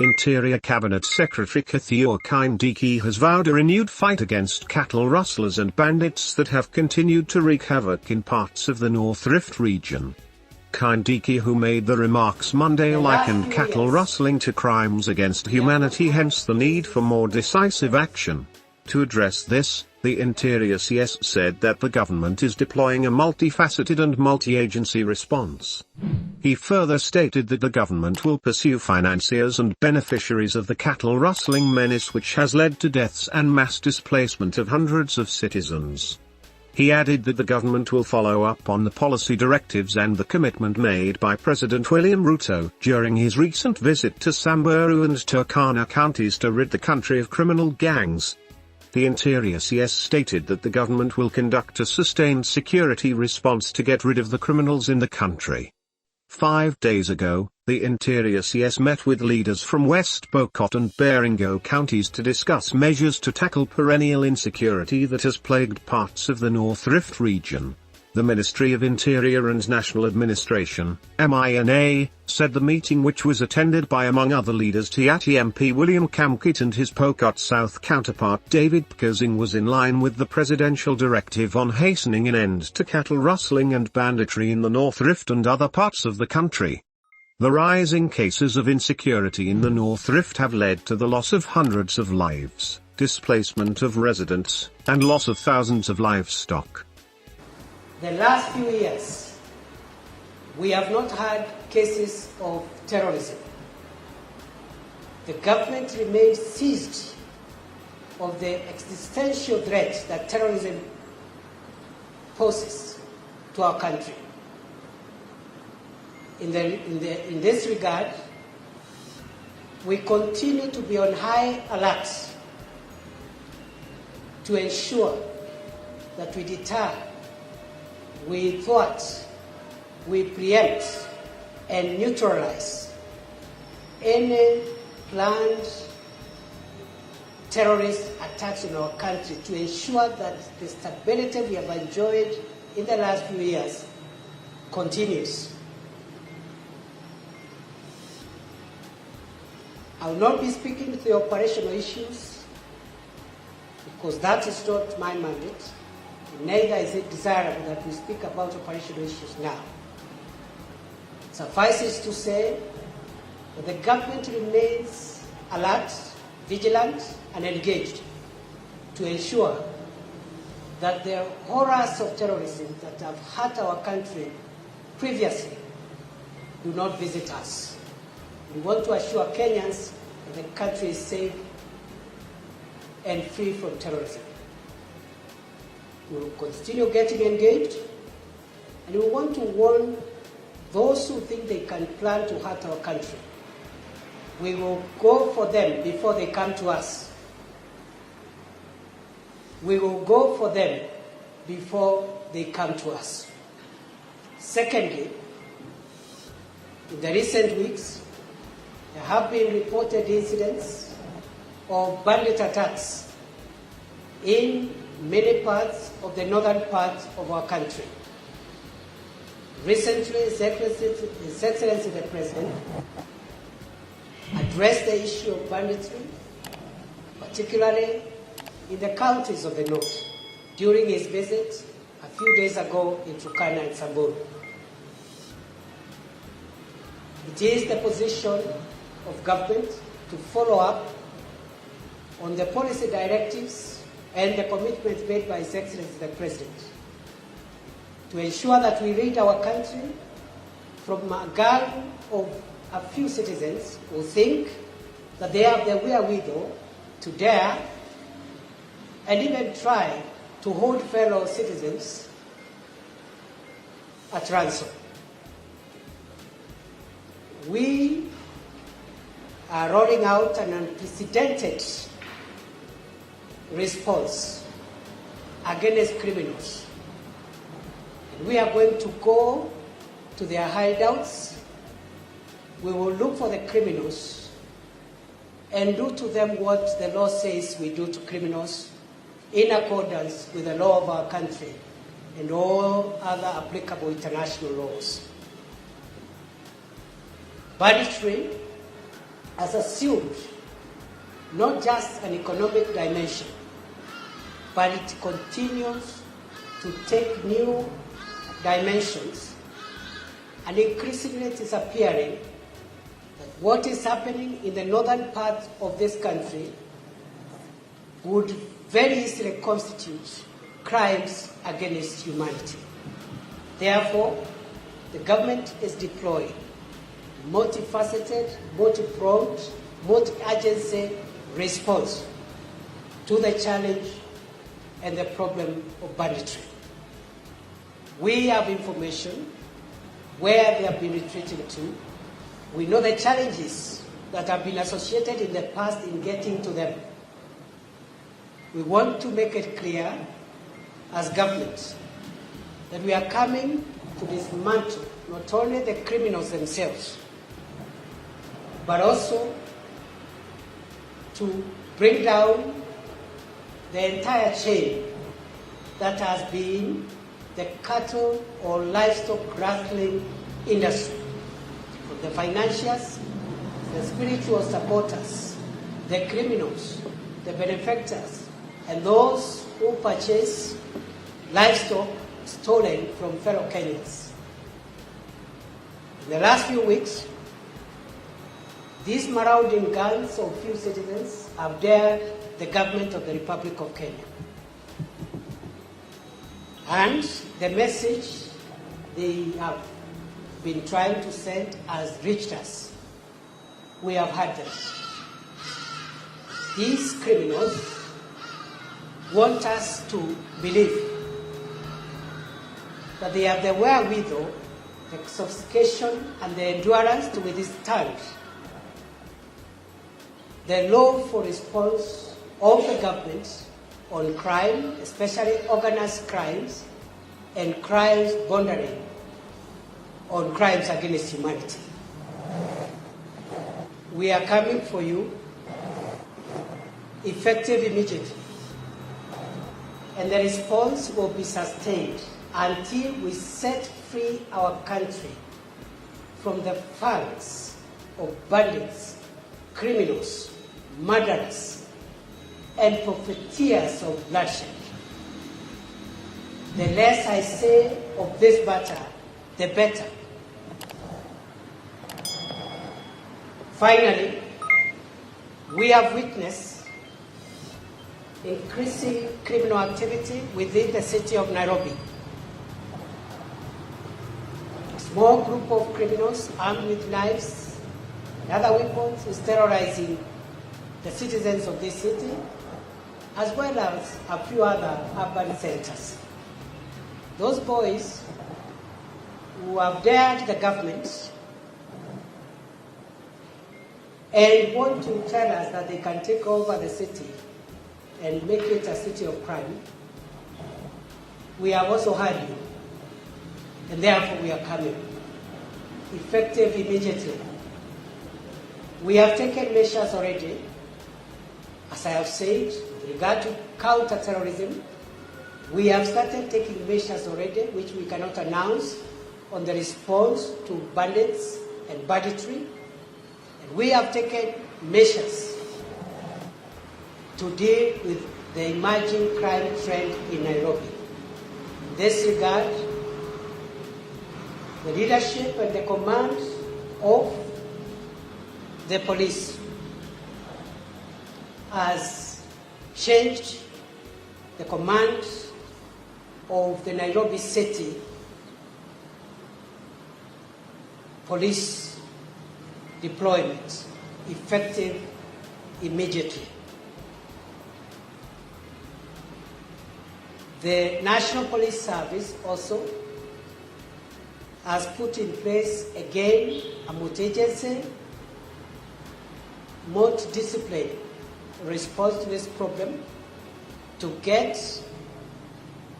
Interior Cabinet Secretary Prof Kindiki has vowed a renewed fight against cattle rustlers and bandits that have continued to wreak havoc in parts of the North Rift region. Kindiki, who made the remarks Monday, likened cattle rustling to crimes against humanity, hence the need for more decisive action. To address this, the Interior CS said that the government is deploying a multifaceted and multi-agency response. He further stated that the government will pursue financiers and beneficiaries of the cattle rustling menace, which has led to deaths and mass displacement of hundreds of citizens. He added that the government will follow up on the policy directives and the commitment made by President William Ruto during his recent visit to Samburu and Turkana counties to rid the country of criminal gangs. The Interior CS stated that the government will conduct a sustained security response to get rid of the criminals in the country. 5 days ago, the Interior CS met with leaders from West Pokot and Baringo counties to discuss measures to tackle perennial insecurity that has plagued parts of the North Rift region. The Ministry of Interior and National Administration, MINA, said the meeting, which was attended by among other leaders Tiati MP William Kamkit and his Pokot South counterpart David Pkozing, was in line with the presidential directive on hastening an end to cattle rustling and banditry in the North Rift and other parts of the country. The rising cases of insecurity in the North Rift have led to the loss of hundreds of lives, displacement of residents, and loss of thousands of livestock. The last few years, we have not had cases of terrorism. The government remains seized of the existential threat that terrorism poses to our country. In this regard, we continue to be on high alert to ensure that we deter, we thwart, we preempt and neutralize any planned terrorist attacks in our country, to ensure that the stability we have enjoyed in the last few years continues. I will not be speaking to the operational issues because that is not my mandate. Neither is it desirable that we speak about operational issues now. Suffice it to say that the government remains alert, vigilant, and engaged to ensure that the horrors of terrorism that have hurt our country previously do not visit us. We want to assure Kenyans that the country is safe and free from terrorism. We will continue getting engaged, and we want to warn those who think they can plan to hurt our country. We will go for them before they come to us. We will go for them before they come to us. Secondly, in the recent weeks, there have been reported incidents of bandit attacks in many parts of the northern part of our country. Recently, His Excellency the President addressed the issue of banditry, particularly in the counties of the north, during his visit a few days ago in Turkana and Samburu. It is the position of government to follow up on the policy directives and the commitments made by His Excellency the President to ensure that we rid our country from a gang of a few citizens who think that they have the wherewithal to dare and even try to hold fellow citizens at ransom. We are rolling out an unprecedented response against criminals. And we are going to go to their hideouts. We will look for the criminals and do to them what the law says we do to criminals, in accordance with the law of our country and all other applicable international laws. Banditry has assumed not just an economic dimension, but it continues to take new dimensions, and increasingly it is appearing that what is happening in the northern part of this country would very easily constitute crimes against humanity. Therefore, the government is deploying multifaceted, multi-pronged, multi-agency response to the challenge and the problem of banditry. We have information where they have been retreating to. We know the challenges that have been associated in the past in getting to them. We want to make it clear as government that we are coming to dismantle not only the criminals themselves, but also to bring down the entire chain that has been the cattle or livestock rustling industry, from the financiers, the spiritual supporters, the criminals, the benefactors, and those who purchase livestock stolen from fellow Kenyans. In the last few weeks, these marauding gangs of few citizens have dared the government of the Republic of Kenya. And the message they have been trying to send has reached us. We have heard them. These criminals want us to believe that they have the wherewithal, the sophistication, and the endurance to withstand the lawful response of the government on crime, especially organized crimes, and crimes bordering on crimes against humanity. We are coming for you, effective immediately, and the response will be sustained until we set free our country from the fangs of bandits, criminals, murderers, and profiteers of bloodshed. The less I say of this matter, the better. Finally, we have witnessed increasing criminal activity within the city of Nairobi. A small group of criminals armed with knives and other weapons is terrorizing the citizens of this city, as well as a few other urban centers. Those boys who have dared the government and want to tell us that they can take over the city and make it a city of crime, we have also heard you, and therefore we are coming, effective immediately. We have taken measures already, as I have said, with regard to counter-terrorism. We have started taking measures already, which we cannot announce, on the response to bandits and banditry. And we have taken measures to deal with the emerging crime trend in Nairobi. In this regard, the leadership and the command of the police has changed the command of the Nairobi City police deployment, effective immediately. The National Police Service also has put in place again a multi-agency, multi-discipline response to this problem to get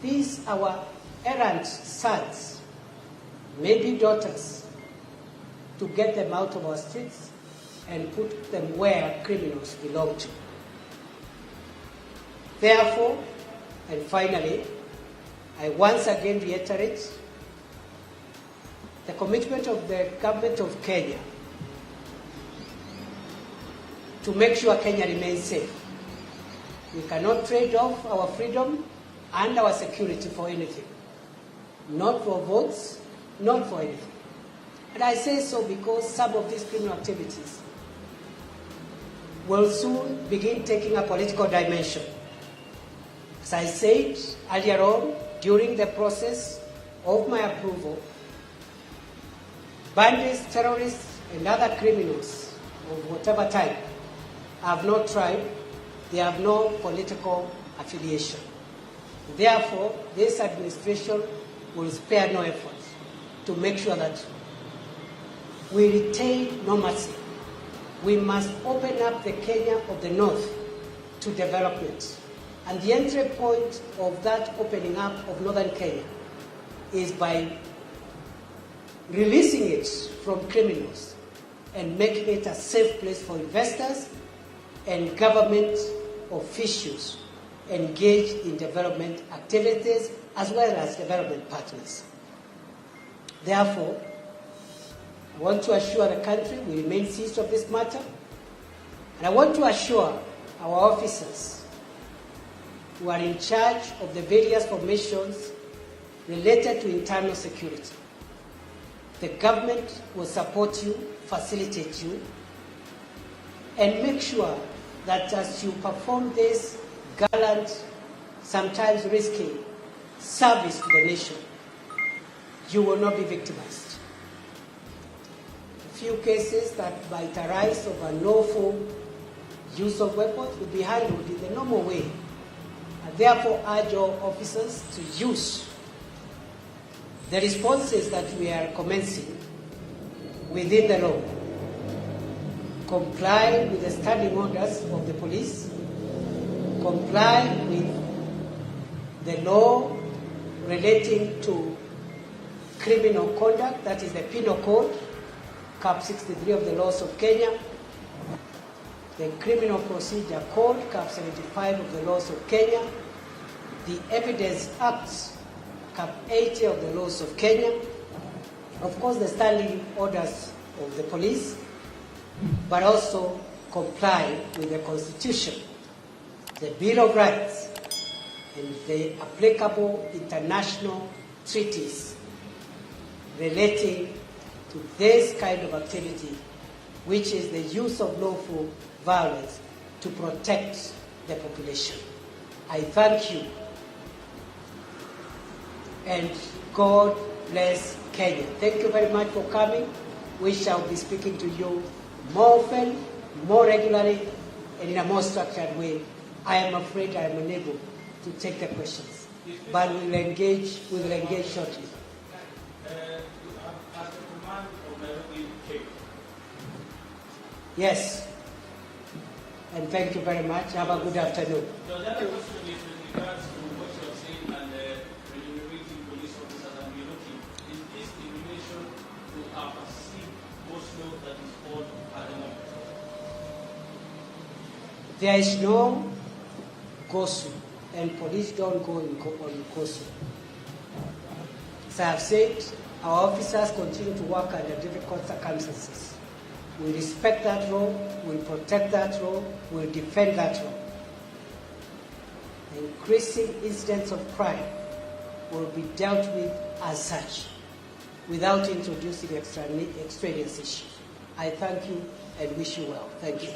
these our errant sons, maybe daughters, to get them out of our streets and put them where criminals belong to. Therefore, and finally, I once again reiterate the commitment of the government of Kenya to make sure Kenya remains safe. We cannot trade off our freedom and our security for anything. Not for votes, not for anything. And I say so because some of these criminal activities will soon begin taking a political dimension. As I said earlier on, during the process of my approval, bandits, terrorists, and other criminals of whatever type have no tribe, they have no political affiliation. Therefore, this administration will spare no effort to make sure that we retain normalcy. We must open up the Kenya of the North to development. And the entry point of that opening up of northern Kenya is by releasing it from criminals and making it a safe place for investors and government officials engaged in development activities as well as development partners. Therefore, I want to assure the country we remain seized of this matter, and I want to assure our officers who are in charge of the various formations related to internal security. The government will support you, facilitate you, and make sure that as you perform this gallant, sometimes risky service to the nation, you will not be victimized. A few cases that might arise of unlawful use of weapons will be handled in the normal way. And therefore urge all officers to use the responses that we are commencing within the law. Comply with the standing orders of the police, comply with the law relating to criminal conduct, that is the Penal Code, Cap 63 of the laws of Kenya, the Criminal Procedure Code, Cap 75 of the laws of Kenya, the Evidence Act, Cap 80 of the laws of Kenya, of course the standing orders of the police, but also comply with the Constitution, the Bill of Rights, and the applicable international treaties relating to this kind of activity, which is the use of lawful violence to protect the population. I thank you, and God bless Kenya. Thank you very much for coming. We shall be speaking to you more often, more regularly, and in a more structured way. I am afraid I am unable to take the questions, but we will engage shortly. Yes, and thank you very much. Have a good afternoon. The other question is with regards to what you are saying and remunerating police officers and relooking. Is this in relation to a perceived go-slow that is called at the moment? There is no go-slow, and police don't go on go-slow. As I have said, our officers continue to work under difficult circumstances. We respect that law, we protect that law, we defend that law. Increasing incidents of crime will be dealt with as such, without introducing extraneous issues. I thank you and wish you well. Thank you.